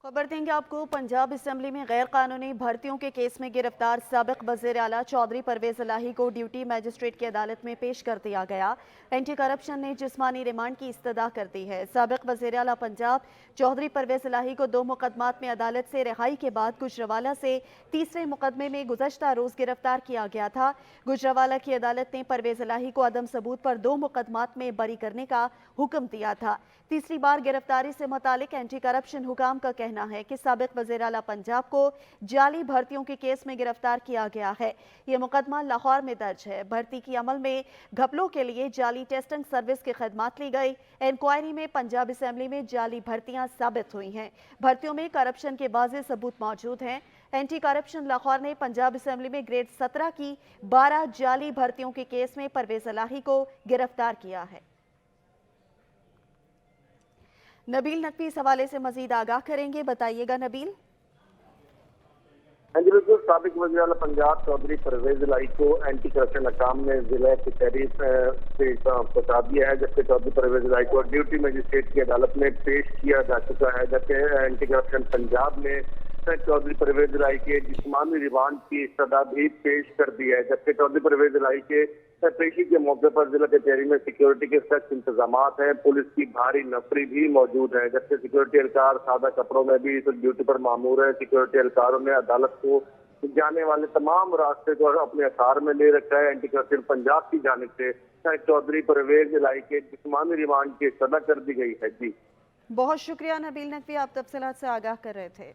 खबर देंगे आपको। पंजाब असेंबली में गैर कानूनी भर्तियों के केस में गिरफ्तार साबिक वज़ीर आला चौधरी परवेज इलाही को ड्यूटी मजिस्ट्रेट की अदालत में पेश कर दिया गया। एंटी करप्शन ने जिस्मानी रिमांड की इस्तदा कर दी है। साबिक वज़ीर आला पंजाब चौधरी परवेज इलाही को 2 मुकदमात में अदालत से रिहाई के बाद गुजरावाला से तीसरे मुकदमे में गुज़श्ता रोज गिरफ्तार किया गया था। गुजरावाला की अदालत ने परवेज इलाही को अदम सबूत पर 2 मुकदमात में बरी करने का हुक्म दिया था। तीसरी बार गिरफ्तारी से मुतालिक एंटी करप्शन हुकाम का कहना है कि साबिक वज़ीर आला पंजाब को जाली भर्तियों के केस में गिरफ्तार किया गया है। ये मुकदमा लाहौर में दर्ज है। भर्ती की अमल में घपलों के लिए जाली टेस्टिंग सर्विस की खदमात ली गई। इंक्वायरी में पंजाब असेंबली में जाली भर्तियां साबित हुई हैं। भर्तियों में करप्शन के वाज़ेह सबूत मौजूद हैं। एंटी करप्शन लाहौर ने पंजाब असेंबली में ग्रेड 17 की 12 जाली भर्तियों के केस में परवेज इलाही को गिरफ्तार किया है। नबील नकवी इस हवाले से मजीद आगाह करेंगे, बताइएगा नबील। हाँ जी बिल्कुल, साबिक वज़ीर आला पंजाब चौधरी परवेज इलाही को एंटी करप्शन हकाम ने जिला कचहरी से पहुंचा दिया है, जबकि चौधरी परवेज इलाही को ड्यूटी मजिस्ट्रेट की अदालत में पेश किया जा चुका है। जबकि एंटी करप्शन पंजाब ने चौधरी परवेज इलाही के जिस्मानी रिमांड की इस्तदा भी पेश कर दी है। जबकि चौधरी परवेज इलाही के पेशी के मौके पर जिला कचहरी में सिक्योरिटी के सख्त इंतजाम हैं। पुलिस की भारी नफरी भी मौजूद है। जबकि सिक्योरिटी एहलकार सादा कपड़ों में भी ड्यूटी पर मामूर है। सिक्योरिटी एहलकारों ने अदालत को जाने वाले तमाम रास्ते को अपने अखार में ले रखा है। एंटी करप्शन पंजाब की जानिब से चौधरी परवेज इलाही के जिस्मानी रिमांड की इस्तदा कर दी गई है। जी बहुत शुक्रिया नबील नकवी, आप तफसीलात से आगाह कर रहे थे।